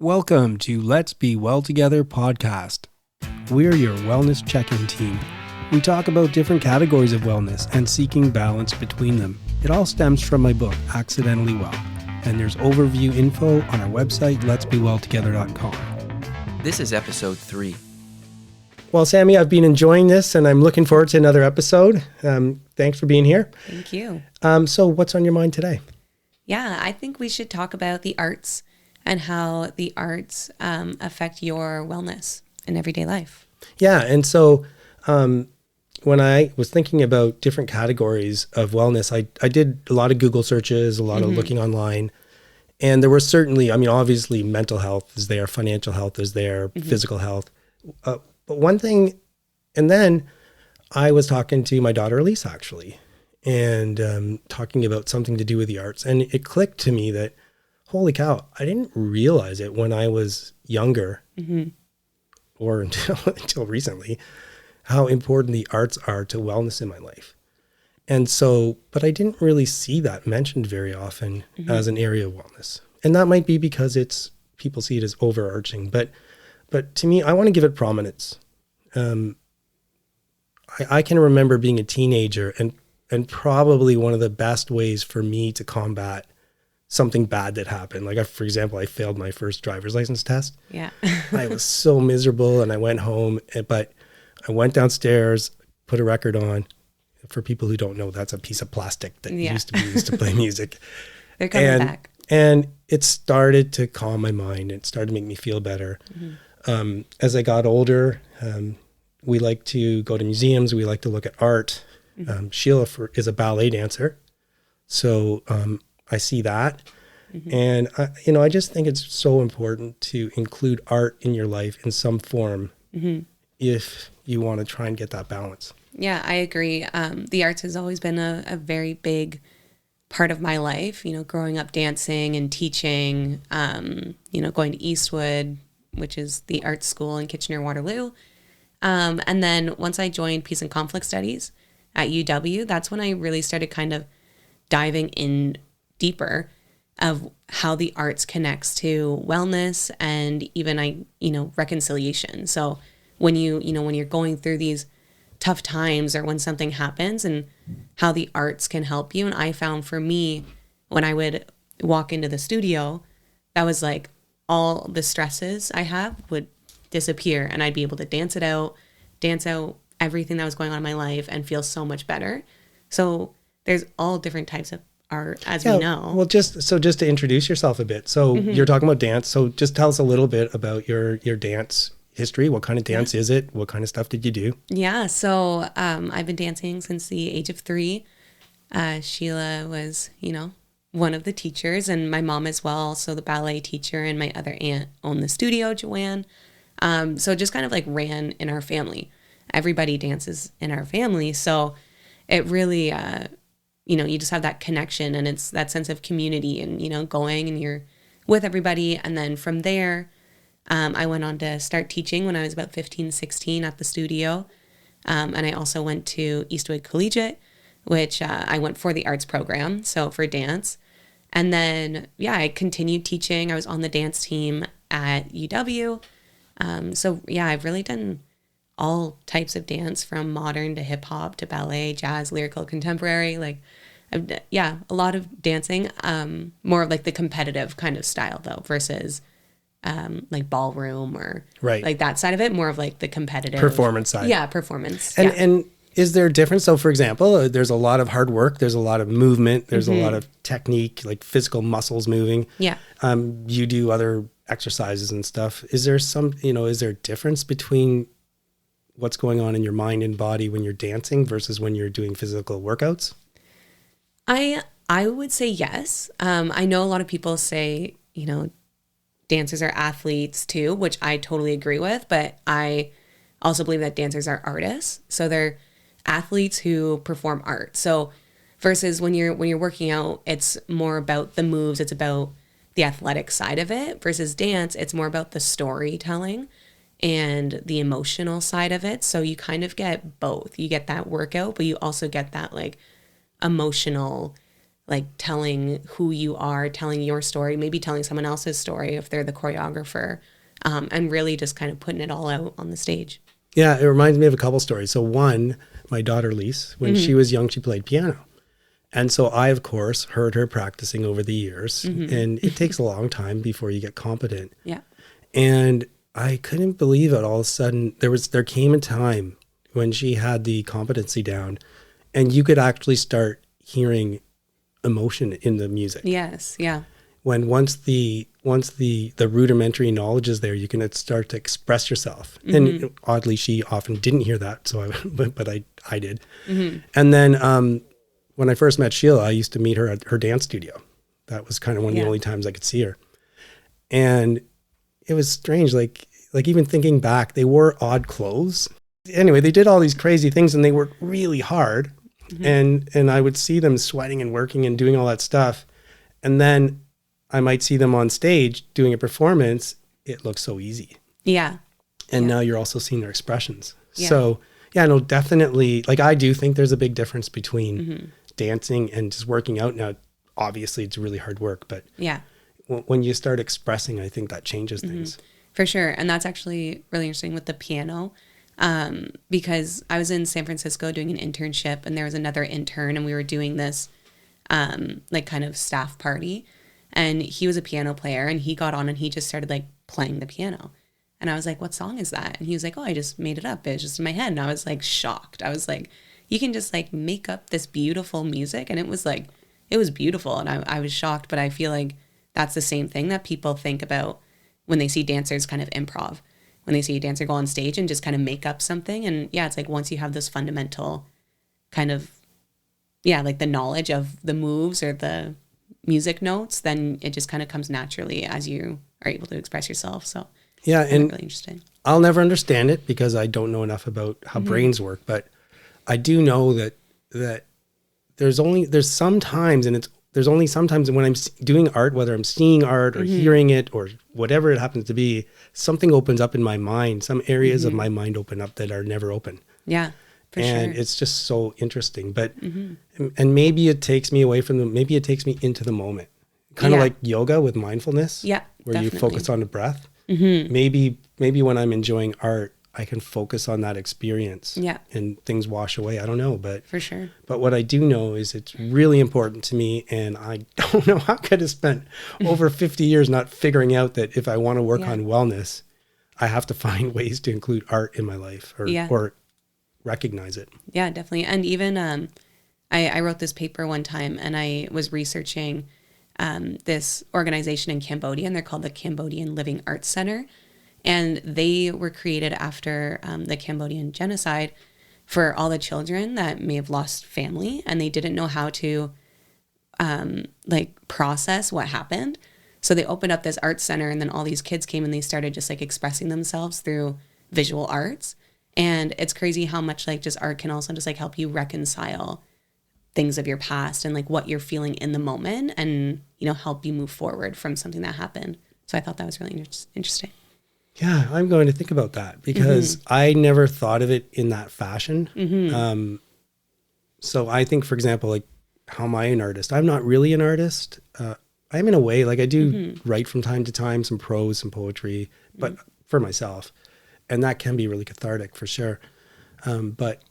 Welcome to Let's Be Well Together podcast. We're your wellness check-in team. We talk about different categories of wellness and seeking balance between them. It all stems from my book, Accidentally Well, and there's overview info on our website, letsbewelltogether.com. This is episode 3. Well, Sammy, I've been enjoying this, and I'm looking forward to another episode. Thanks for being here. Thank you. So what's on your mind today? Yeah, I think we should talk about the arts and how the arts affect your wellness in everyday life. Yeah, and so when I was thinking about different categories of wellness, I did a lot of Google searches, a lot of looking online, and there were certainly, obviously mental health is there, financial health is there, physical health. But one thing, and then I was talking to my daughter Elise actually, and talking about something to do with the arts, and it clicked to me that, holy cow, I didn't realize it when I was younger, or until recently, how important the arts are to wellness in my life. And so, but I didn't really see that mentioned very often as an area of wellness. And that might be because people see it as overarching, but to me, I want to give it prominence. I can remember being a teenager and probably one of the best ways for me to combat something bad that happened. Like, for example, I failed my first driver's license test. Yeah. I was so miserable and I went home, but I went downstairs, put a record on. For people who don't know, that's a piece of plastic that used to be used to play music. They're coming back. And it started to calm my mind. It started to make me feel better. As I got older, we like to go to museums. We like to look at art. Sheila is a ballet dancer. So I see that. And, I just think it's so important to include art in your life in some form if you want to try and get that balance. Yeah, I agree. The arts has always been a very big part of my life, growing up dancing and teaching, going to Eastwood, which is the art school in Kitchener, Waterloo. And then once I joined Peace and Conflict Studies at UW, that's when I really started kind of diving in deeper of how the arts connects to wellness and even reconciliation. So when when you're going through these tough times or when something happens, and how the arts can help you. And I found for me, when I would walk into the studio, that was like all the stresses I have would disappear, and I'd be able to dance out everything that was going on in my life and feel so much better. So there's all different types of art, as we know. Well, just to introduce yourself a bit. So you're talking about dance. So just tell us a little bit about your dance history. What kind of dance is it? What kind of stuff did you do? Yeah. So I've been dancing since the age of 3. Sheila was, one of the teachers, and my mom as well. So the ballet teacher, and my other aunt owned the studio, Joanne. So it just kind of like ran in our family. Everybody dances in our family. So it really, you just have that connection, and it's that sense of community and, going and you're with everybody. And then from there, I went on to start teaching when I was about 15, 16 at the studio. And I also went to Eastwood Collegiate, which I went for the arts program, so for dance. And then, I continued teaching. I was on the dance team at UW. I've really done all types of dance, from modern to hip hop to ballet, jazz, lyrical, contemporary. Like, a lot of dancing, more of like the competitive kind of style though, versus like ballroom or like that side of it, more of like the competitive performance side. Yeah, performance. And is there a difference? So for example, there's a lot of hard work, there's a lot of movement, there's a lot of technique, like physical muscles moving. Yeah. You do other exercises and stuff. Is there is there a difference between what's going on in your mind and body when you're dancing versus when you're doing physical workouts? I would say yes. I know a lot of people say, dancers are athletes too, which I totally agree with, but I also believe that dancers are artists. So they're athletes who perform art. So versus when you're working out, it's more about the moves, it's about the athletic side of it, versus dance, it's more about the storytelling and the emotional side of it. So you kind of get both. You get that workout, but you also get that like emotional like telling who you are, telling your story, maybe telling someone else's story if they're the choreographer, and really just kind of putting it all out on the stage. Yeah, it reminds me of a couple stories. So one, my daughter Lise, when she was young, she played piano. And so I, of course, heard her practicing over the years. And it takes a long time before you get competent. Yeah. And I couldn't believe it. All of a sudden, there came a time when she had the competency down and you could actually start hearing emotion in the music. Yes. Yeah. When once the rudimentary knowledge is there, you can start to express yourself. And oddly, she often didn't hear that. So but I did. And then, when I first met Sheila, I used to meet her at her dance studio. That was kind of one of the only times I could see her. And it was strange. Like even thinking back, they wore odd clothes. Anyway, they did all these crazy things and they worked really hard. And I would see them sweating and working and doing all that stuff. And then I might see them on stage doing a performance. It looks so easy. Yeah. And now you're also seeing their expressions. Yeah. So yeah, no, definitely. Like I do think there's a big difference between dancing and just working out. Now, obviously it's really hard work, but yeah, when you start expressing, I think that changes things. For sure. And that's actually really interesting with the piano, because I was in San Francisco doing an internship and there was another intern and we were doing this like kind of staff party, and he was a piano player and he got on and he just started like playing the piano. And I was like, what song is that? And he was like, oh, I just made it up. It's just in my head. And I was like shocked. I was like, you can just like make up this beautiful music. And it was beautiful. And I was shocked, but I feel like that's the same thing that people think about when they see dancers kind of improv, when they see a dancer go on stage and just kind of make up something. And yeah, it's like once you have this fundamental kind of, like the knowledge of the moves or the music notes, then it just kind of comes naturally as you are able to express yourself. So yeah, and really interesting. I'll never understand it because I don't know enough about how brains work, but I do know that there's only sometimes when I'm doing art, whether I'm seeing art or hearing it or whatever it happens to be, something opens up in my mind. Some areas of my mind open up that are never open. Yeah, for sure. And it's just so interesting. But and maybe it takes me away from maybe it takes me into the moment, kind of like yoga with mindfulness. Yeah, where you focus on the breath. Maybe when I'm enjoying art, I can focus on that experience. Yeah. And things wash away. I don't know, but for sure. But what I do know is it's really important to me, and I don't know how I could have spent over 50 years not figuring out that if I want to work on wellness, I have to find ways to include art in my life or recognize it. Yeah, definitely. And even I wrote this paper one time and I was researching this organization in Cambodia, and they're called the Cambodian Living Arts Center. And they were created after the Cambodian genocide for all the children that may have lost family, and they didn't know how to process what happened. So they opened up this art center, and then all these kids came and they started just like expressing themselves through visual arts. And it's crazy how much like just art can also just like help you reconcile things of your past and like what you're feeling in the moment, and help you move forward from something that happened. So I thought that was really interesting. Yeah, I'm going to think about that because I never thought of it in that fashion. So I think, for example, like, how am I an artist? I'm not really an artist. I'm in a way, like I do write from time to time, some prose, some poetry, but for myself. And that can be really cathartic for sure. But,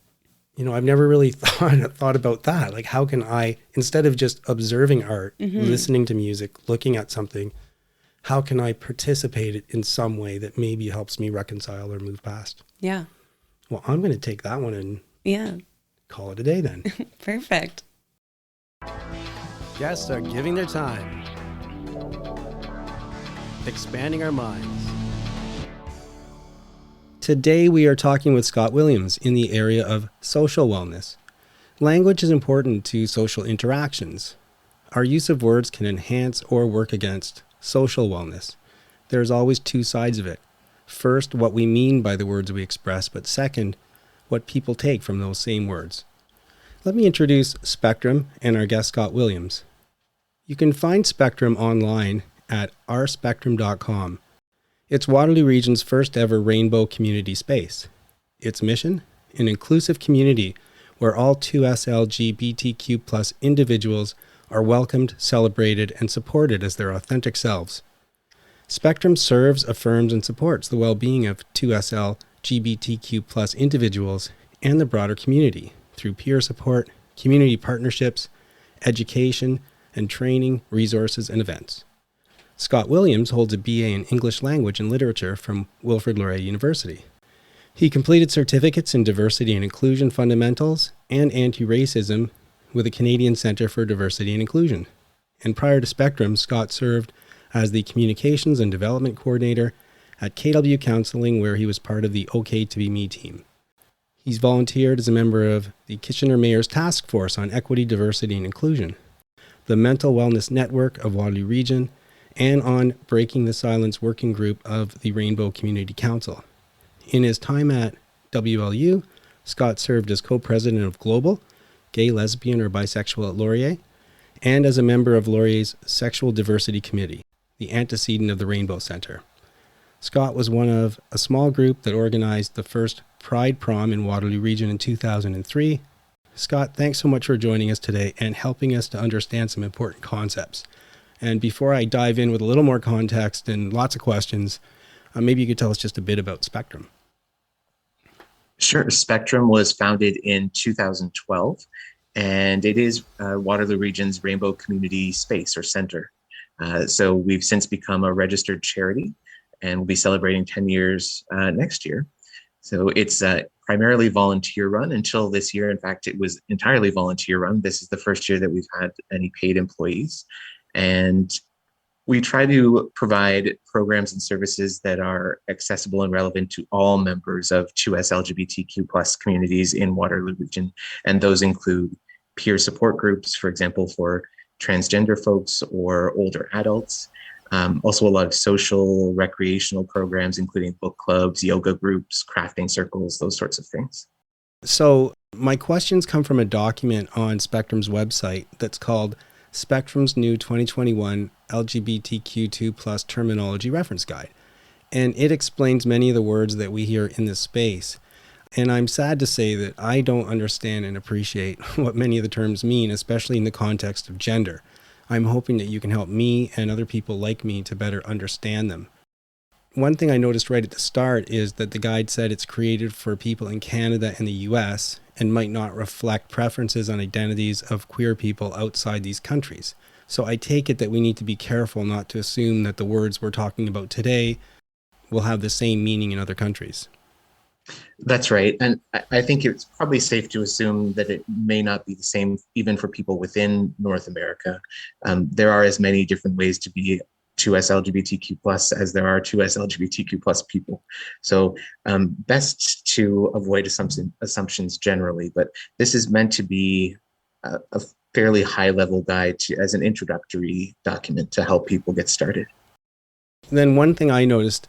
I've never really thought about that. Like, how can I, instead of just observing art, listening to music, looking at something, how can I participate in some way that maybe helps me reconcile or move past? Yeah. Well, I'm going to take that one and call it a day then. Perfect. Guests are giving their time, expanding our minds. Today we are talking with Scott Williams in the area of social wellness. Language is important to social interactions. Our use of words can enhance or work against social wellness. There's always two sides of it. First, what we mean by the words we express, but second, what people take from those same words. Let me introduce Spectrum and our guest Scott Williams. You can find Spectrum online at rspectrum.com. It's Waterloo Region's first ever rainbow community space. Its mission? An inclusive community where all 2S LGBTQ+ individuals are welcomed, celebrated, and supported as their authentic selves. Spectrum serves, affirms, and supports the well-being of 2SL LGBTQ+ individuals and the broader community through peer support, community partnerships, education and training, resources, and events. Scott Williams holds a BA in English Language and Literature from Wilfrid Laurier University. He completed certificates in Diversity and Inclusion Fundamentals and Anti-Racism with the Canadian Centre for Diversity and Inclusion. And prior to Spectrum, Scott served as the Communications and Development Coordinator at KW Counseling, where he was part of the OK to Be Me team. He's volunteered as a member of the Kitchener Mayor's Task Force on Equity, Diversity, and Inclusion, the Mental Wellness Network of Waterloo Region, and on Breaking the Silence Working Group of the Rainbow Community Council. In his time at WLU, Scott served as co-president of Global, Gay, Lesbian, or Bisexual at Laurier, and as a member of Laurier's Sexual Diversity Committee, the antecedent of the Rainbow Centre. Scott was one of a small group that organized the first Pride Prom in Waterloo Region in 2003. Scott, thanks so much for joining us today and helping us to understand some important concepts. And before I dive in with a little more context and lots of questions, maybe you could tell us just a bit about Spectrum. Sure. Spectrum was founded in 2012, and it is Waterloo Region's Rainbow Community Space or Center. So we've since become a registered charity, and we'll be celebrating 10 years next year. So it's primarily volunteer run until this year. In fact, it was entirely volunteer run. This is the first year that we've had any paid employees. And we try to provide programs and services that are accessible and relevant to all members of 2S LGBTQ+ communities in Waterloo Region. And those include peer support groups, for example, for transgender folks or older adults. Also a lot of social, recreational programs, including book clubs, yoga groups, crafting circles, those sorts of things. So my questions come from a document on Spectrum's website that's called Spectrum's New 2021 LGBTQ2 Terminology Reference Guide. And it explains many of the words that we hear in this space. And I'm sad to say that I don't understand and appreciate what many of the terms mean, especially in the context of gender. I'm hoping that you can help me and other people like me to better understand them. One thing I noticed right at the start is that the guide said it's created for people in Canada and the US and might not reflect preferences on identities of queer people outside these countries. So I take it that we need to be careful not to assume that the words we're talking about today will have the same meaning in other countries. That's right. And I think it's probably safe to assume that it may not be the same even for people within North America. There are as many different ways to be 2S LGBTQ+ as there are 2S LGBTQ+ people. So best to avoid assumptions generally, but this is meant to be a fairly high level guide as an introductory document to help people get started. Then one thing I noticed,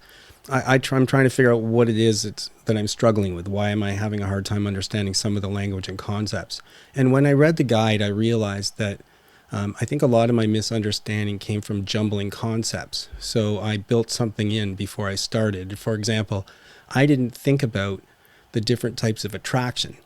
I'm trying to figure out what it is that I'm struggling with. Why am I having a hard time understanding some of the language and concepts? And when I read the guide, I realized that I think a lot of my misunderstanding came from jumbling concepts. So I built something in before I started. For example, I didn't think about the different types of attraction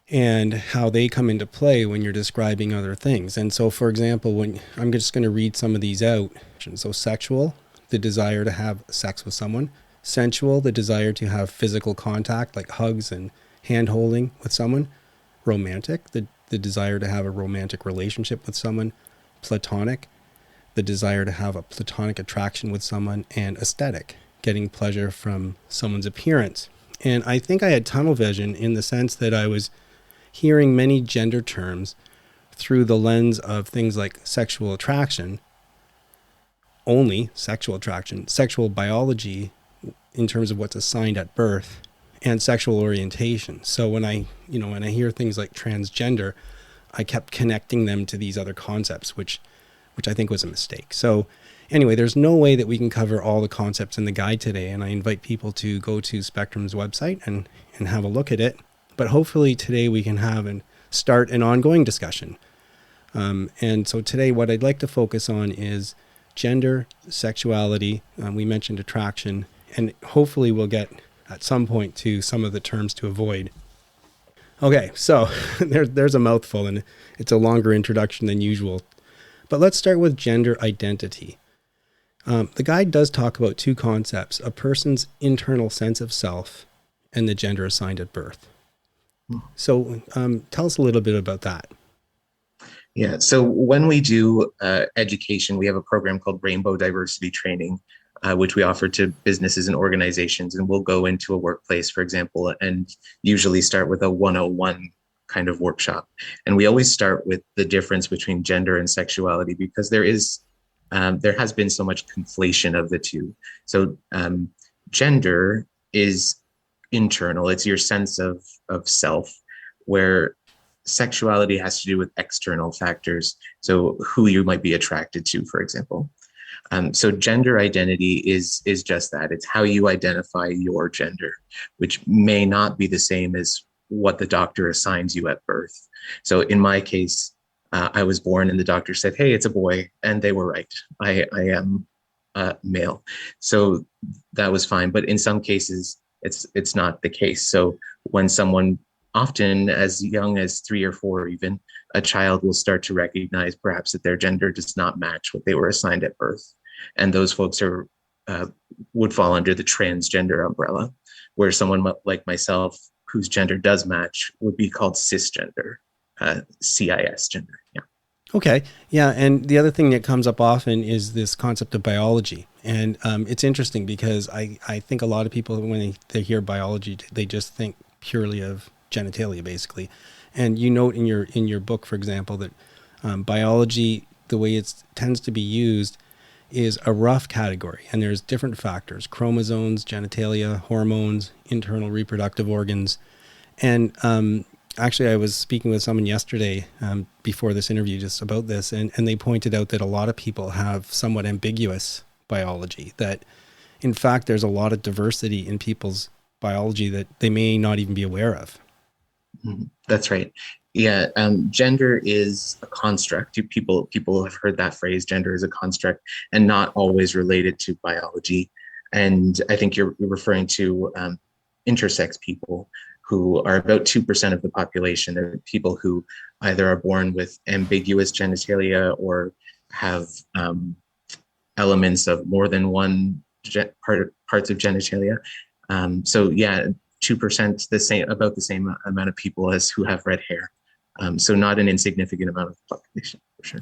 and how they come into play when you're describing other things. And so, for example, when I'm just going to read some of these out. So sexual, the desire to have sex with someone. Sensual, the desire to have physical contact, like hugs and hand holding with someone. Romantic, the desire to have a romantic relationship with someone. Platonic, the desire to have a platonic attraction with someone. And aesthetic, getting pleasure from someone's appearance. And I think I had tunnel vision in the sense that I was hearing many gender terms through the lens of things like sexual attraction, only sexual attraction, sexual biology in terms of what's assigned at birth, and sexual orientation. So when I hear things like transgender, I kept connecting them to these other concepts, which I think was a mistake. So anyway, there's no way that we can cover all the concepts in the guide today, and I invite people to go to Spectrum's website and have a look at it. But hopefully today we can have and start an ongoing discussion. And so today what I'd like to focus on is gender, sexuality, we mentioned attraction, and hopefully we'll get at some point to some of the terms to avoid. Okay, so there's a mouthful, and it's a longer introduction than usual. But let's start with gender identity. The guide does talk about two concepts: a person's internal sense of self and the gender assigned at birth. So tell us a little bit about that. Yeah, so when we do education, we have a program called Rainbow Diversity Training, which we offer to businesses and organizations. And we'll go into a workplace, for example, and usually start with a 101 kind of workshop. And we always start with the difference between gender and sexuality, because there has been so much conflation of the two. So gender is internal, it's your sense of self, where sexuality has to do with external factors. So who you might be attracted to, for example. So gender identity is just that. It's how you identify your gender, which may not be the same as what the doctor assigns you at birth. So in my case, I was born and the doctor said, "Hey, it's a boy," and they were right. I am male, so that was fine. But in some cases, it's not the case. So when someone, often as young as 3 or 4 even, a child will start to recognize perhaps that their gender does not match what they were assigned at birth. And those folks would fall under the transgender umbrella, where someone like myself, whose gender does match, would be called cisgender, CIS gender. Yeah. Okay. Yeah. And the other thing that comes up often is this concept of biology. And it's interesting because I think a lot of people, when they hear biology, they just think purely of genitalia, basically. And you note in your book, for example, that biology, the way it tends to be used, is a rough category. And there's different factors: chromosomes, genitalia, hormones, internal reproductive organs. And actually, I was speaking with someone yesterday before this interview just about this, and they pointed out that a lot of people have somewhat ambiguous biology, that in fact there's a lot of diversity in people's biology that they may not even be aware of. That's right. Yeah, gender is a construct. People have heard that phrase, gender is a construct, and not always related to biology. And I think you're referring to intersex people, who are about 2% of the population. They're people who either are born with ambiguous genitalia or have elements of more than one parts of genitalia. So yeah, 2%, about the same amount of people as who have red hair. So not an insignificant amount of the population, for sure.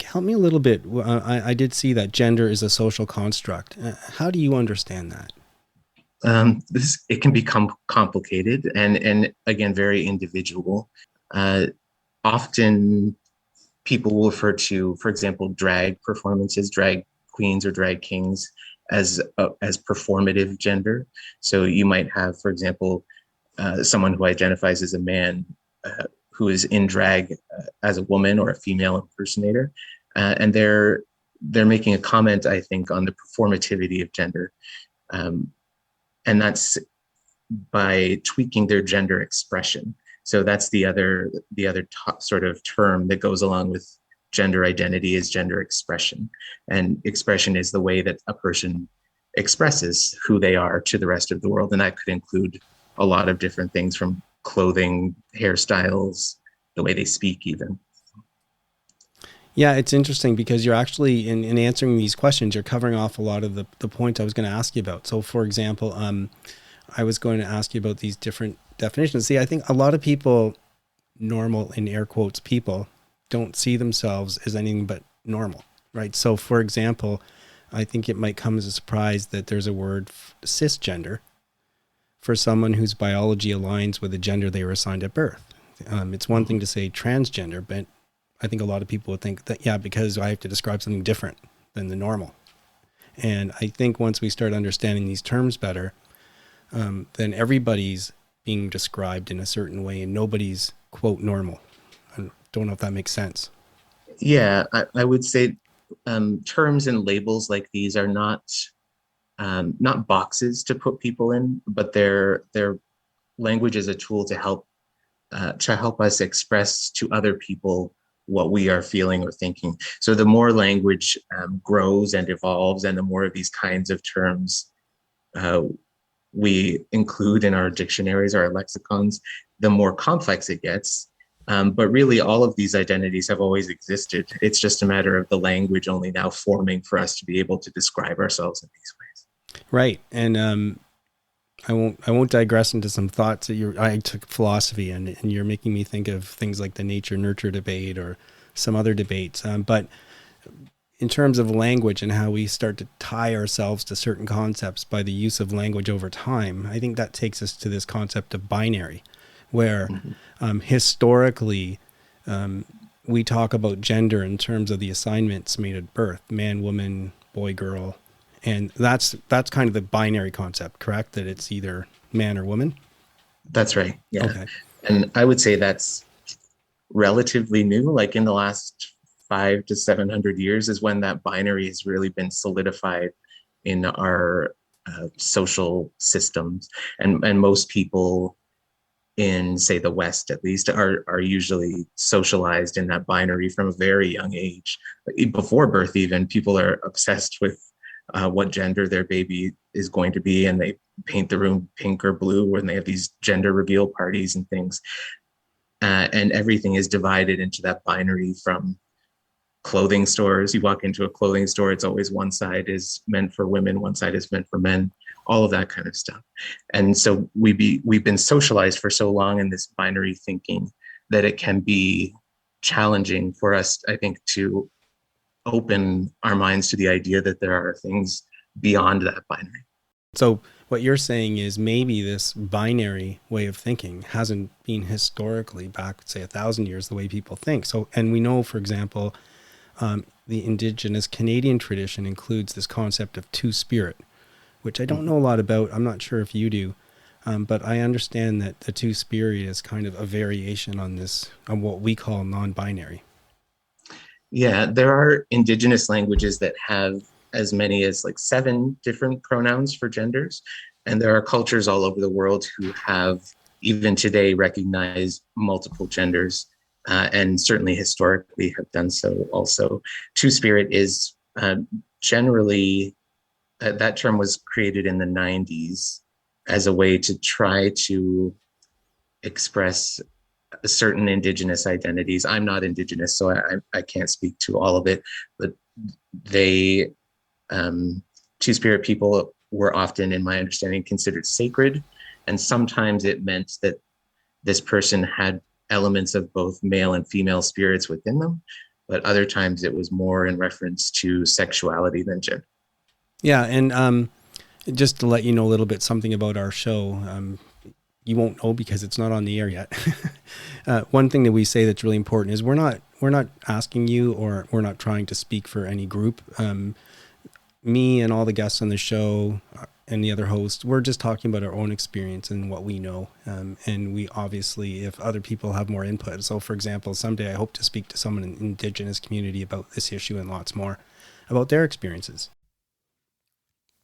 Help me a little bit. I did see that gender is a social construct. How do you understand that? It can become complicated and again, very individual. Often people will refer to, for example, drag performances, drag queens or drag kings, as performative gender. So you might have, for example, someone who identifies as a man who is in drag as a woman or a female impersonator, and they're making a comment, I think, on the performativity of gender. And that's by tweaking their gender expression. So that's the other sort of term that goes along with gender identity, is gender expression. And expression is the way that a person expresses who they are to the rest of the world. And that could include a lot of different things, from clothing, hairstyles, the way they speak even. Yeah, it's interesting because you're actually, in answering these questions, you're covering off a lot of the points I was going to ask you about. So, for example, I was going to ask you about these different definitions. See, I think a lot of people, normal, in air quotes, people, don't see themselves as anything but normal, right? So, for example, I think it might come as a surprise that there's a word, cisgender, for someone whose biology aligns with the gender they were assigned at birth. It's one thing to say transgender, but I think a lot of people would think that, yeah, because I have to describe something different than the normal. And I think once we start understanding these terms better, then everybody's being described in a certain way and nobody's, quote, normal. I don't know if that makes sense. Yeah, I would say terms and labels like these are not boxes to put people in, but they're language is a tool to help us express to other people what we are feeling or thinking. So the more language grows and evolves, and the more of these kinds of terms we include in our dictionaries or our lexicons, the more complex it gets. But really, all of these identities have always existed. It's just a matter of the language only now forming for us to be able to describe ourselves in these ways. Right. And I won't digress into some thoughts that I took philosophy, and you're making me think of things like the nature nurture debate or some other debates. But in terms of language and how we start to tie ourselves to certain concepts by the use of language over time, I think that takes us to this concept of binary, where historically we talk about gender in terms of the assignments made at birth: man, woman, boy, girl. And that's kind of the binary concept, correct? That it's either man or woman? That's right. Yeah. Okay. And I would say that's relatively new, like in the last 500 to 700 years is when that binary has really been solidified in our social systems. And most people in, say, the West, at least, are usually socialized in that binary from a very young age. Before birth, even, people are obsessed with what gender their baby is going to be, and they paint the room pink or blue when they have these gender reveal parties and things. And everything is divided into that binary, from clothing stores. You walk into a clothing store, it's always one side is meant for women, one side is meant for men, all of that kind of stuff. And so we've been socialized for so long in this binary thinking that it can be challenging for us, I think, to open our minds to the idea that there are things beyond that binary. So what you're saying is maybe this binary way of thinking hasn't been historically back, say, 1,000 years the way people think. So, and we know, for example, the Indigenous Canadian tradition includes this concept of two-spirit, which I don't know a lot about. I'm not sure if you do, but I understand that the two-spirit is kind of a variation on what we call non-binary. Yeah, there are Indigenous languages that have as many as like 7 different pronouns for genders. And there are cultures all over the world who have, even today, recognized multiple genders, and certainly historically have done so also. Two-spirit is generally, that term was created in the 90s as a way to try to express certain Indigenous identities. I'm not Indigenous, so I can't speak to all of it, but they, two-spirit people were often, in my understanding, considered sacred. And sometimes it meant that this person had elements of both male and female spirits within them, but other times it was more in reference to sexuality than gender. Yeah, and just to let you know a little bit something about our show, you won't know because it's not on the air yet. One thing that we say that's really important is we're not asking you, or we're not trying to speak for any group. Me and all the guests on the show and the other hosts, we're just talking about our own experience and what we know. And we obviously, if other people have more input. So for example, someday I hope to speak to someone in the Indigenous community about this issue and lots more about their experiences.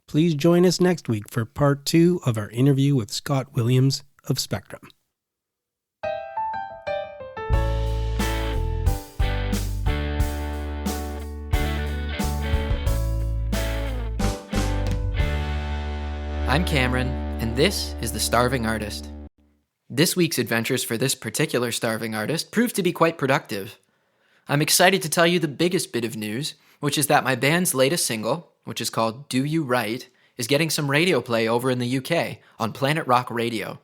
Please join us next week for part 2 of our interview with Scott Williams of Spectrum. I'm Cameron, and this is The Starving Artist. This week's adventures for this particular starving artist proved to be quite productive. I'm excited to tell you the biggest bit of news, which is that my band's latest single, which is called Do You Right, is getting some radio play over in the UK on Planet Rock Radio.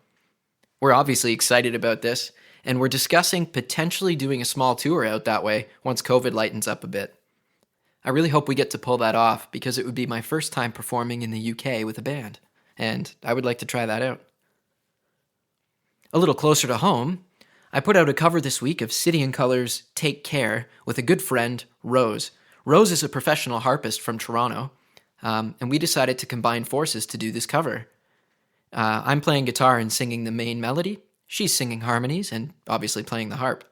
We're obviously excited about this, and we're discussing potentially doing a small tour out that way once COVID lightens up a bit. I really hope we get to pull that off because it would be my first time performing in the UK with a band, and I would like to try that out. A little closer to home, I put out a cover this week of City and Colour's Take Care with a good friend, Rose. Rose is a professional harpist from Toronto, and we decided to combine forces to do this cover. I'm playing guitar and singing the main melody. She's singing harmonies and obviously playing the harp.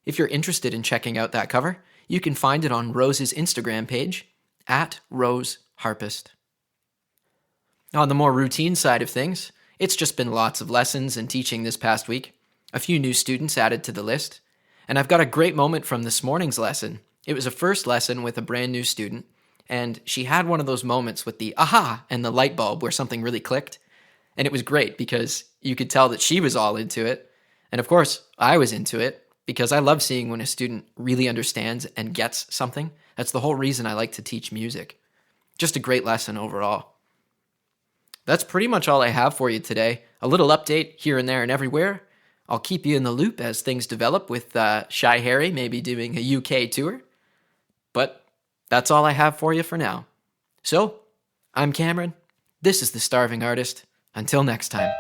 If you're interested in checking out that cover, you can find it on Rose's Instagram page, @RoseHarpist. On the more routine side of things, it's just been lots of lessons and teaching this past week. A few new students added to the list. And I've got a great moment from this morning's lesson. It was a first lesson with a brand new student, and she had one of those moments with the aha and the light bulb where something really clicked. And it was great because you could tell that she was all into it. And of course, I was into it because I love seeing when a student really understands and gets something. That's the whole reason I like to teach music. Just a great lesson overall. That's pretty much all I have for you today. A little update here and there and everywhere. I'll keep you in the loop as things develop with Shy Harry maybe doing a UK tour. But that's all I have for you for now. So, I'm Cameron. This is The Starving Artist. Until next time.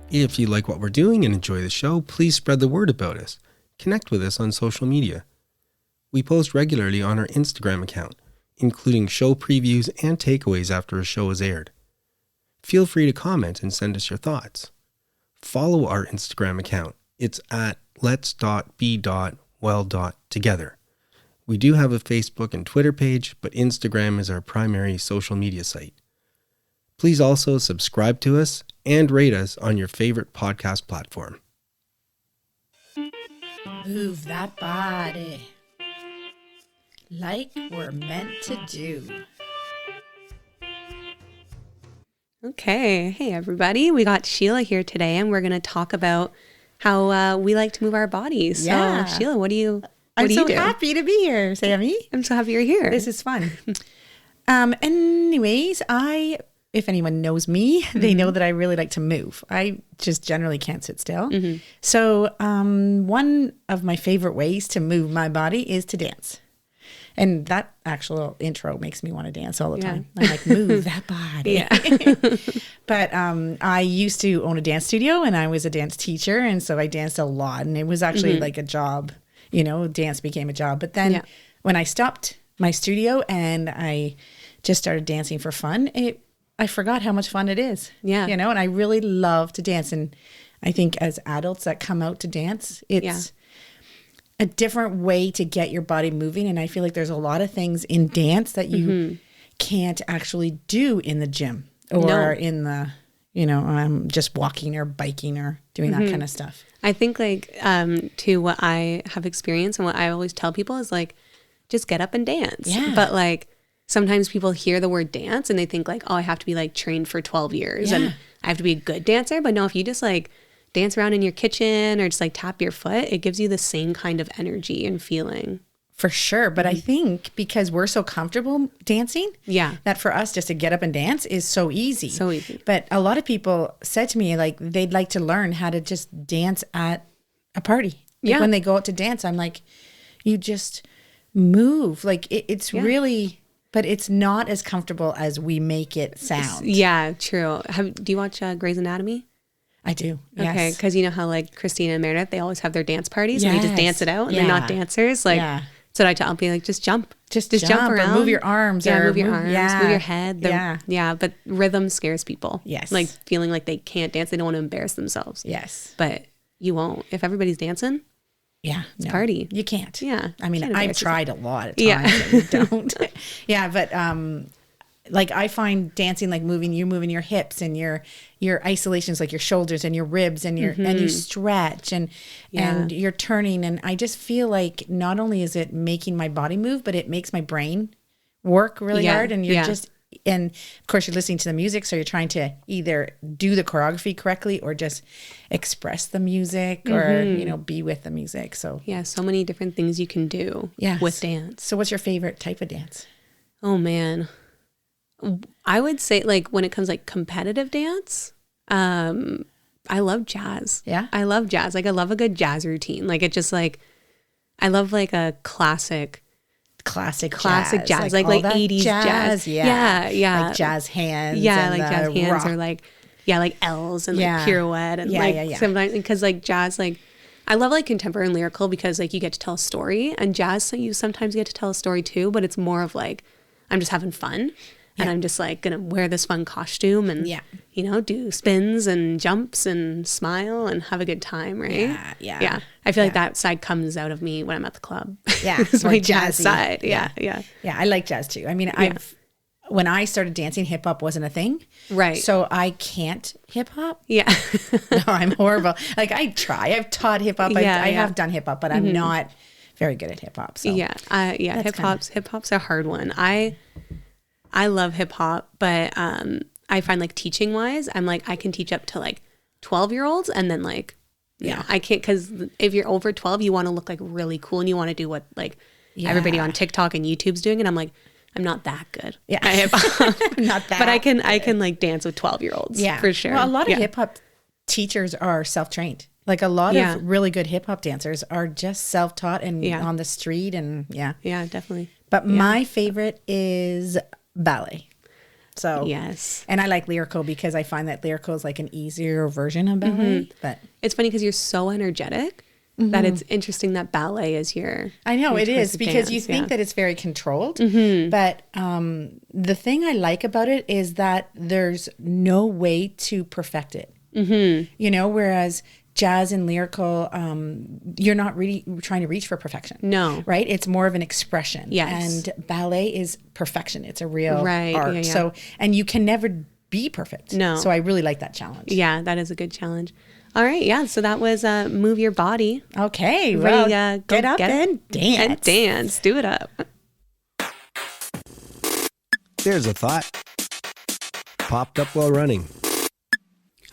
If you like what we're doing and enjoy the show, please spread the word about us. Connect with us on social media. We post regularly on our Instagram account, including show previews and takeaways after a show is aired. Feel free to comment and send us your thoughts. Follow our Instagram account. It's at lets.be.well.together. We do have a Facebook and Twitter page, but Instagram is our primary social media site. Please also subscribe to us and rate us on your favorite podcast platform. Move that body like we're meant to do. Okay. Hey, everybody. We got Sheila here today, and we're going to talk about how we like to move our bodies. Yeah. So, Sheila, what do you I'm do? so happy to be here, Sammy. I'm so happy you're here. This is fun. Anyways, if anyone knows me, they know that I really like to move. I just generally can't sit still. So one of my favorite ways to move my body is to dance. And that actual intro makes me want to dance all the time. I'm like, move that body. Yeah. But I used to own a dance studio, and I was a dance teacher. And so I danced a lot. And it was actually like a job, dance became a job. But then when I stopped my studio and I just started dancing for fun, I forgot how much fun it is. Yeah. And I really love to dance. And I think as adults that come out to dance, it's a different way to get your body moving. And I feel like there's a lot of things in dance that you can't actually do in the gym or in the, just walking or biking or doing that kind of stuff. I think too, what I have experienced and what I always tell people is just get up and dance. Yeah. But sometimes people hear the word dance and they think I have to be trained for 12 years and I have to be a good dancer. But no, if you just dance around in your kitchen or just tap your foot, it gives you the same kind of energy and feeling. For sure. But I think because we're so comfortable dancing, that for us just to get up and dance is so easy. So easy. But a lot of people said to me, they'd like to learn how to just dance at a party. When they go out to dance, I'm like, you just move. It's really... But it's not as comfortable as we make it sound. Yeah, true. Do you watch Grey's Anatomy? I do. Okay, Yes. because you know how Christina and Meredith, they always have their dance parties and they just Yes. dance it out and Yeah. they're not dancers. So I tell them, just jump. Just jump around. Or move your arms. Yeah, or move your arms, move your head. Yeah. But rhythm scares people. Yes. Feeling like they can't dance. They don't want to embarrass themselves. Yes. But you won't. If everybody's dancing, it's party. You can't. Yeah. I mean, Can't I've embarrass tried a lot of times Yeah. and don't. But I find dancing moving your hips and your isolations, your shoulders and your ribs and and you stretch and you're turning, and I just feel like not only is it making my body move, but it makes my brain work really hard, and and of course you're listening to the music, so you're trying to either do the choreography correctly or just express the music or be with the music. So so many different things you can do with dance. So what's your favorite type of dance? Oh man, I would say when it comes competitive dance, I love jazz. Yeah, I love jazz. I love a good jazz routine. I love a classic jazz, like 80s jazz. Yeah. Jazz hands. Yeah, and jazz hands rock. or L's and pirouette and sometimes because jazz I love contemporary and lyrical because you get to tell a story, and jazz, so you sometimes get to tell a story too, but it's more of I'm just having fun. And I'm just gonna wear this fun costume and do spins and jumps and smile and have a good time, right? Yeah. I feel like that side comes out of me when I'm at the club. Yeah, it's my jazz jazzy side. Yeah. I like jazz too. I mean, when I started dancing, hip hop wasn't a thing. Right. So I can't hip hop. Yeah. No, I'm horrible. Like I've taught hip hop. I have done hip hop, but I'm not very good at hip hop. So hip hop's a hard one. I love hip hop, but I find like teaching wise, I'm like I can teach up to like 12-year-olds, and then like I can't, because if you're over 12, you want to look like really cool and you want to do what like everybody on TikTok and YouTube's doing, and I'm like, I'm not that good. Yeah, at hip hop. Not that. But I can like dance with 12-year-olds. Yeah, for sure. Well, a lot of hip hop teachers are self-trained. Like a lot of really good hip hop dancers are just self-taught and on the street, and yeah, definitely. But my favorite is ballet. So yes, and I like lyrical because I find that lyrical is like an easier version of ballet. But it's funny because you're so energetic that it's interesting that ballet is your. I know it is, because you think that it's very controlled, but the thing I like about it is that there's no way to perfect it. You know, whereas jazz and lyrical, you're not really trying to reach for perfection. No. Right? It's more of an expression. Yes. And ballet is perfection. It's a real art. Yeah. So, and you can never be perfect. No. So I really like that challenge. Yeah, that is a good challenge. All right. Yeah. So that was Move Your Body. Okay. Well, get up and dance. And dance. Do it up. There's a thought. Popped up while running.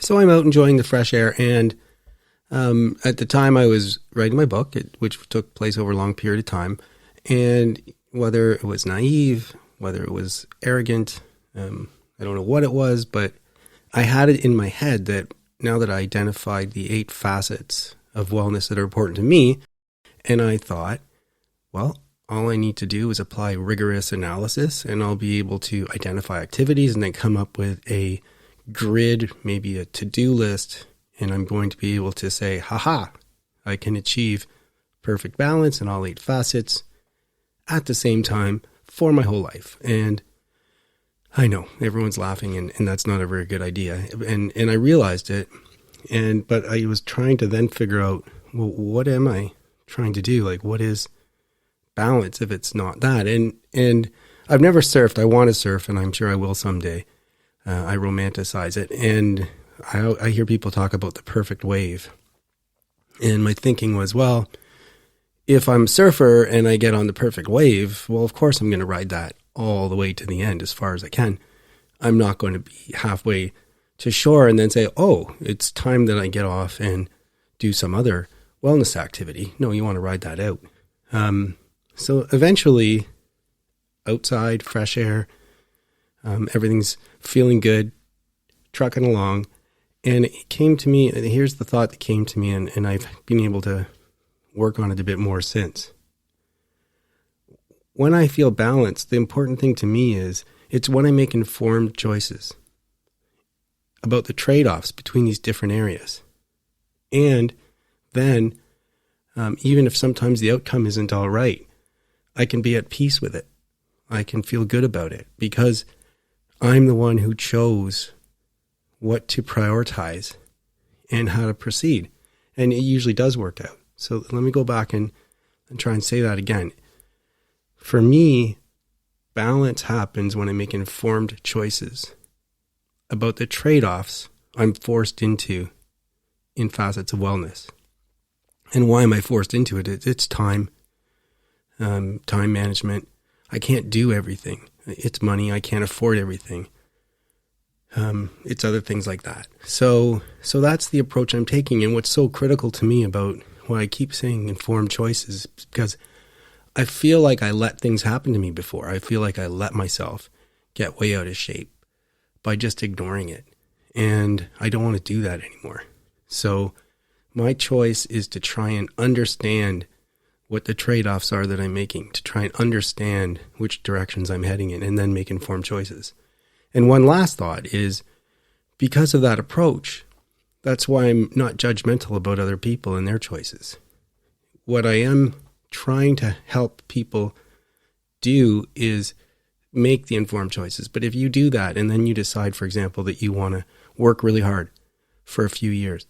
So I'm out enjoying the fresh air, and at the time I was writing my book, which took place over a long period of time, and whether it was naive, whether it was arrogant, I don't know what it was, but I had it in my head that now that I identified the 8 facets of wellness that are important to me, and I thought, well, all I need to do is apply rigorous analysis, and I'll be able to identify activities and then come up with a grid, maybe a to-do list, and I'm going to be able to say, haha, I can achieve perfect balance in all 8 facets at the same time for my whole life. And I know everyone's laughing, and that's not a very good idea. And I realized it, but I was trying to then figure out, well, what am I trying to do? Like, what is balance if it's not that? And I've never surfed. I want to surf, and I'm sure I will someday. I romanticize it, and I hear people talk about the perfect wave. And my thinking was, well, if I'm a surfer and I get on the perfect wave, well, of course I'm going to ride that all the way to the end as far as I can. I'm not going to be halfway to shore and then say, oh, it's time that I get off and do some other wellness activity. No, you want to ride that out. So eventually, outside, fresh air, everything's feeling good, trucking along. And it came to me, and here's the thought that came to me, and I've been able to work on it a bit more since. When I feel balanced, the important thing to me is it's when I make informed choices about the trade-offs between these different areas. And then, even if sometimes the outcome isn't all right, I can be at peace with it. I can feel good about it because I'm the one who chose what to prioritize and how to proceed. And it usually does work out. So let me go back and try and say that again. For me, balance happens when I make informed choices about the trade-offs I'm forced into in facets of wellness. And why am I forced into it? It's time management. I can't do everything. It's money. I can't afford everything. It's other things like that. So that's the approach I'm taking. And what's so critical to me about why I keep saying informed choices, because I feel like I let things happen to me before. I feel like I let myself get way out of shape by just ignoring it. And I don't want to do that anymore. So my choice is to try and understand what the trade-offs are that I'm making, to try and understand which directions I'm heading in, and then make informed choices. And one last thought is, because of that approach, that's why I'm not judgmental about other people and their choices. What I am trying to help people do is make the informed choices. But if you do that, and then you decide, for example, that you want to work really hard for a few years,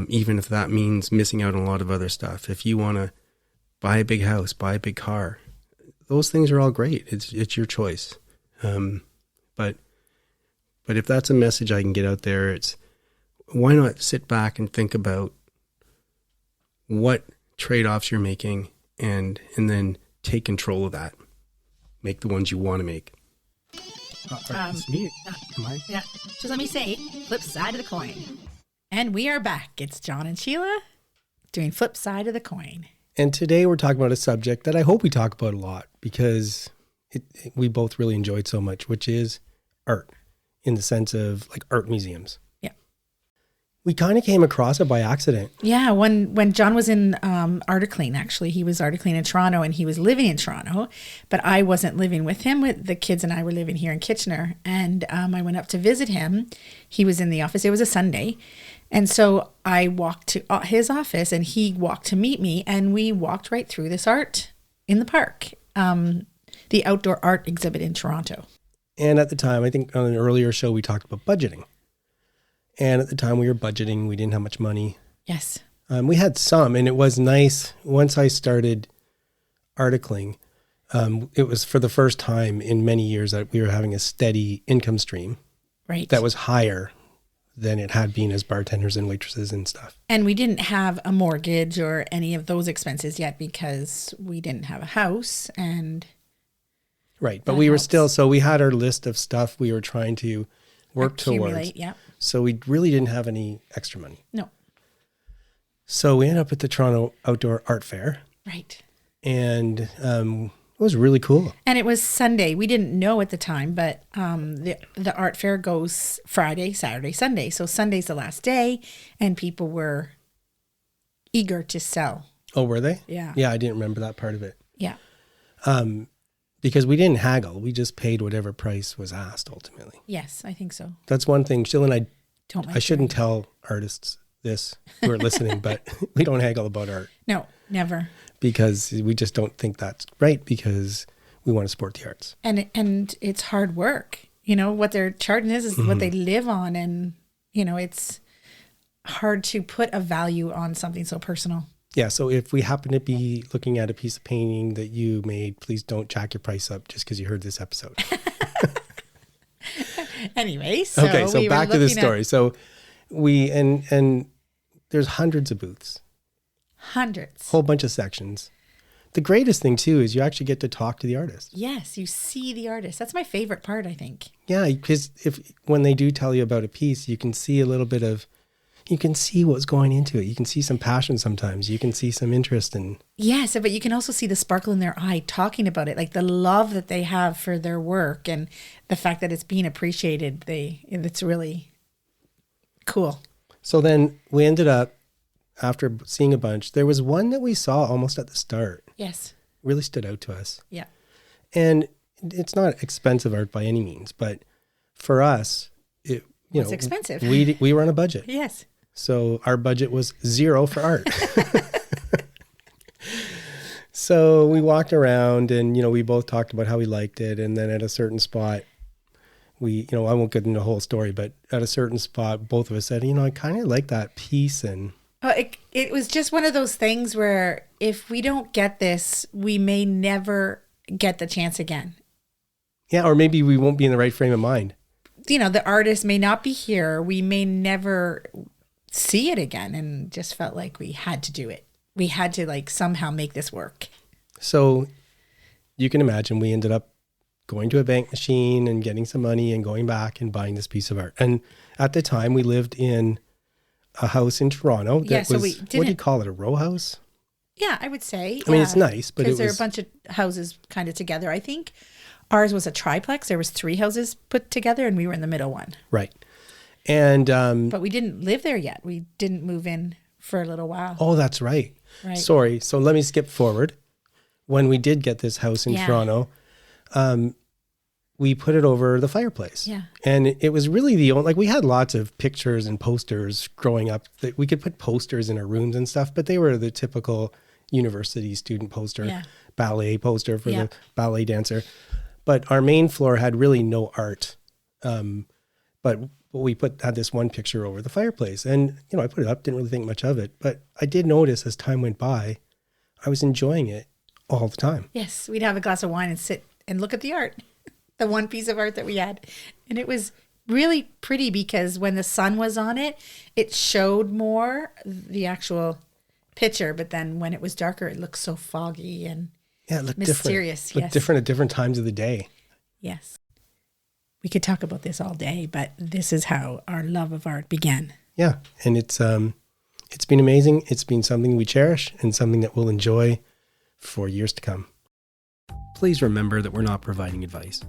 even if that means missing out on a lot of other stuff, if you want to buy a big house, buy a big car, those things are all great. It's your choice. But if that's a message I can get out there, it's why not sit back and think about what trade-offs you're making and then take control of that. Make the ones you want to make. It's me. Am I? Yeah. Just let me say, flip side of the coin. And we are back. It's John and Sheila doing flip side of the coin. And today we're talking about a subject that I hope we talk about a lot because we both really enjoyed so much, which is art in the sense of like art museums. Yeah. We kind of came across it by accident. Yeah. When John was in Articlean, actually, he was Articlean in Toronto and he was living in Toronto, but I wasn't living with him. The kids and I were living here in Kitchener. And I went up to visit him. He was in the office. It was a Sunday. And so I walked to his office and he walked to meet me and we walked right through this art in the park, the outdoor art exhibit in Toronto. And at the time, I think on an earlier show, we talked about budgeting. And at the time we were budgeting, we didn't have much money. Yes. We had some, and it was nice. Once I started articling, it was for the first time in many years that we were having a steady income stream. Right. That was higher than it had been as bartenders and waitresses and stuff. And we didn't have a mortgage or any of those expenses yet because we didn't have a house and... Right. But we were still, so we had our list of stuff we were trying to work towards. Yeah. So we really didn't have any extra money. No. So we ended up at the Toronto Outdoor Art Fair. Right. And it was really cool. And it was Sunday. We didn't know at the time, but the art fair goes Friday, Saturday, Sunday. So Sunday's the last day and people were eager to sell. Oh, were they? Yeah. Yeah, I didn't remember that part of it. Yeah. Because we didn't haggle. We just paid whatever price was asked ultimately. Yes, I think so. That's one thing. Sheila and Don't I shouldn't tell artists this who are listening, but we don't haggle about art. No, never. Because we just don't think that's right because we want to support the arts. And it's hard work. You know, what they're charging is what they live on. And, you know, it's hard to put a value on something so personal. Yeah, so if we happen to be looking at a piece of painting that you made, please don't jack your price up just because you heard this episode. Anyway, so okay, so back to the story. So we and there's hundreds of booths. Hundreds. Whole bunch of sections. The greatest thing too is you actually get to talk to the artist. Yes, you see the artist. That's my favorite part, I think. Yeah, because when they do tell you about a piece, you can see a little bit of, you can see what's going into it. You can see some passion sometimes. You can see some interest in. Yes, but you can also see the sparkle in their eye talking about it, like the love that they have for their work and the fact that it's being appreciated. It's really cool. So then we ended up, after seeing a bunch, there was one that we saw almost at the start. Yes. Really stood out to us. Yeah. And it's not expensive art by any means, but for us, it's expensive. We were on a budget. Yes. So our budget was $0 for art. So we walked around and, we both talked about how we liked it. And then at a certain spot, I won't get into the whole story, but at a certain spot, both of us said, I kind of like that piece. And it was just one of those things where if we don't get this, we may never get the chance again. Yeah, or maybe we won't be in the right frame of mind. The artist may not be here. We may never see it again, and just felt like we had to do it. We had to somehow make this work. So you can imagine we ended up going to a bank machine and getting some money and going back and buying this piece of art. And at the time we lived in a house in Toronto that was, what do you call it, a row house? Yeah, I would say. I mean, it's nice, but because there are a bunch of houses kind of together. I think ours was a triplex. There was 3 houses put together and we were in the middle one. Right. And but we didn't live there yet. We didn't move in for a little while. Oh, that's right. Right. Sorry. So let me skip forward. When we did get this house in Toronto, we put it over the fireplace. Yeah. And it was really the only, we had lots of pictures and posters growing up that we could put posters in our rooms and stuff, but they were the typical university student poster, ballet poster for the ballet dancer. But our main floor had really no art. But we had this one picture over the fireplace, and I put it up, didn't really think much of it, but I did notice as time went by, I was enjoying it all the time. Yes, we'd have a glass of wine and sit and look at the art. the one piece of art that we had. And it was really pretty because when the sun was on it, it showed more the actual picture. But then when it was darker, it looked so foggy and it looked mysterious. Different. Looked different at different times of the day. Yes. We could talk about this all day, but this is how our love of art began. Yeah. And it's been amazing. It's been something we cherish and something that we'll enjoy for years to come. Please remember that we're not providing advice.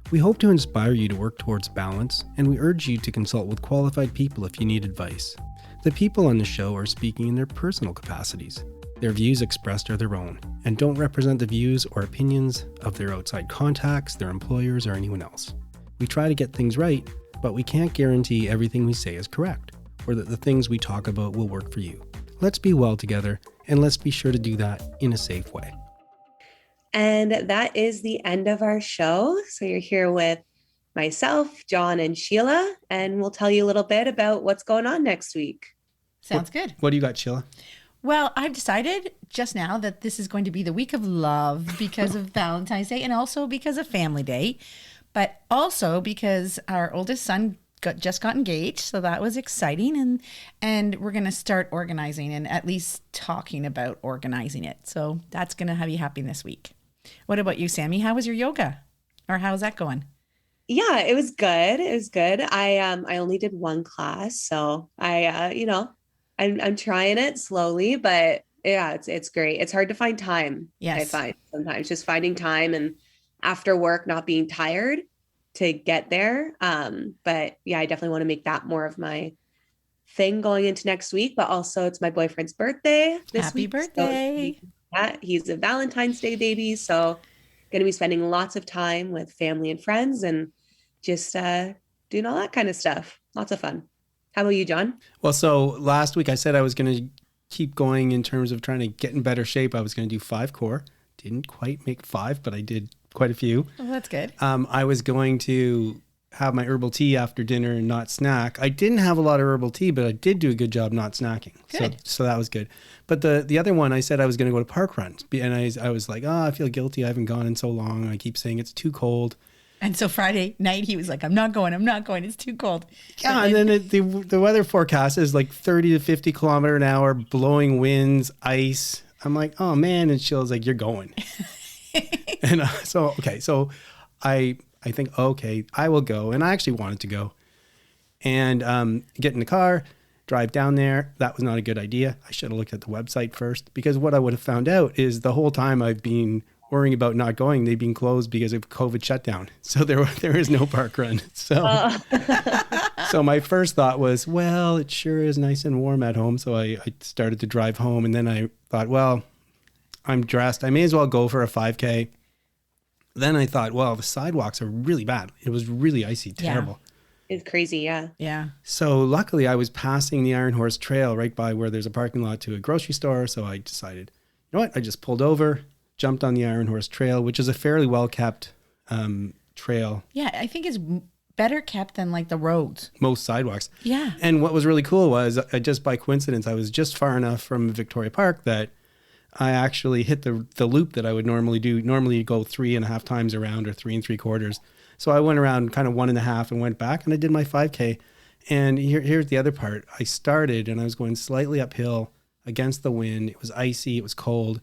We hope to inspire you to work towards balance, and we urge you to consult with qualified people if you need advice. The people on the show are speaking in their personal capacities. Their views expressed are their own, and don't represent the views or opinions of their outside contacts, their employers, or anyone else. We try to get things right, but we can't guarantee everything we say is correct, or that the things we talk about will work for you. Let's be well together, and let's be sure to do that in a safe way. And that is the end of our show. So you're here with myself, John, and Sheila, and we'll tell you a little bit about what's going on next week. Sounds good. What do you got, Sheila? Well, I've decided just now that this is going to be the week of love because of Valentine's Day and also because of Family Day, but also because our oldest son just got engaged. So that was exciting. And we're going to start organizing and at least talking about organizing it. So that's going to have you happy this week. What about you, Sammy? How was your yoga? Or how's that going? Yeah, it was good. It was good. I only did one class, so I'm trying it slowly, but yeah, it's great. It's hard to find time. Yes. I find sometimes just finding time and after work not being tired to get there. But yeah, I definitely want to make that more of my thing going into next week. But also, it's my boyfriend's birthday this Happy week. birthday! So he's a Valentine's Day baby, so going to be spending lots of time with family and friends and just doing all that kind of stuff. Lots of fun. How about you, John? Well, so last week I said I was going to keep going in terms of trying to get in better shape. I was going to do 5 core. Didn't quite make 5, but I did quite a few. Oh, that's good. I was going to have my herbal tea after dinner and not snack. I didn't have a lot of herbal tea, but I did do a good job not snacking. Good. So that was good. But the other one, I said I was going to go to park runs. And I was like, I feel guilty. I haven't gone in so long. And I keep saying it's too cold. And so Friday night, he was like, I'm not going. It's too cold. Yeah, and then the weather forecast is like 30 to 50 kilometer an hour, blowing winds, ice. I'm like, oh, man. And Sheila's like, you're going. And so I think, okay, I will go. And I actually wanted to go. And get in the car, drive down there. That was not a good idea. I should have looked at the website first, because what I would have found out is the whole time I've been worrying about not going, they've been closed because of COVID shutdown. So there is no park run. So so my first thought was, well, it sure is nice and warm at home. So I started to drive home, and then I thought, well, I'm dressed. I may as well go for a 5K. Then I thought, well, the sidewalks are really bad. It was really icy, terrible. Yeah. It's crazy, yeah. Yeah. So luckily I was passing the Iron Horse Trail right by where there's a parking lot to a grocery store. So I decided, you know what? I just pulled over, jumped on the Iron Horse Trail, which is a fairly well-kept trail. Yeah, I think it's better kept than like the roads. Most sidewalks. Yeah. And what was really cool was, just by coincidence, I was just far enough from Victoria Park that I actually hit the loop that I would normally do. Normally you go 3.5 times around, or 3 3/4. So I went around kind of 1.5 and went back, and I did my 5K. And here's the other part. I started and I was going slightly uphill against the wind. It was icy, it was cold,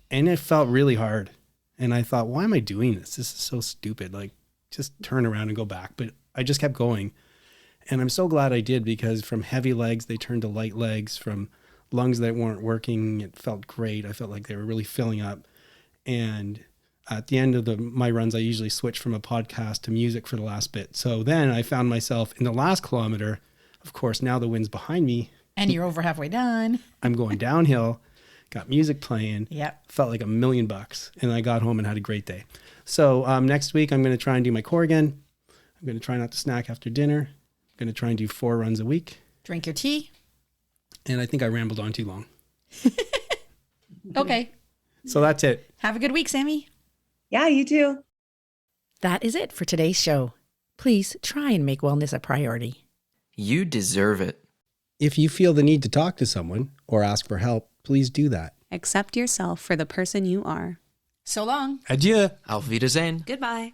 and it felt really hard. And I thought, why am I doing this? This is so stupid. Like, just turn around and go back. But I just kept going. And I'm so glad I did, because from heavy legs, they turned to light legs. From lungs that weren't working, it felt great. I felt like they were really filling up. And at the end of my runs, I usually switch from a podcast to music for the last bit. So then I found myself in the last kilometer. Of course, now the wind's behind me. And you're over halfway done. I'm going downhill, got music playing. Yep. Felt like $1 million. And I got home and had a great day. So next week, I'm going to try and do my core again. I'm going to try not to snack after dinner. I'm going to try and do 4 runs a week. Drink your tea. And I think I rambled on too long. Okay. So that's it. Have a good week, Sammy. Yeah, you too. That is it for today's show. Please try and make wellness a priority. You deserve it. If you feel the need to talk to someone or ask for help, please do that. Accept yourself for the person you are. So long. Adieu. Auf Wiedersehen. Goodbye.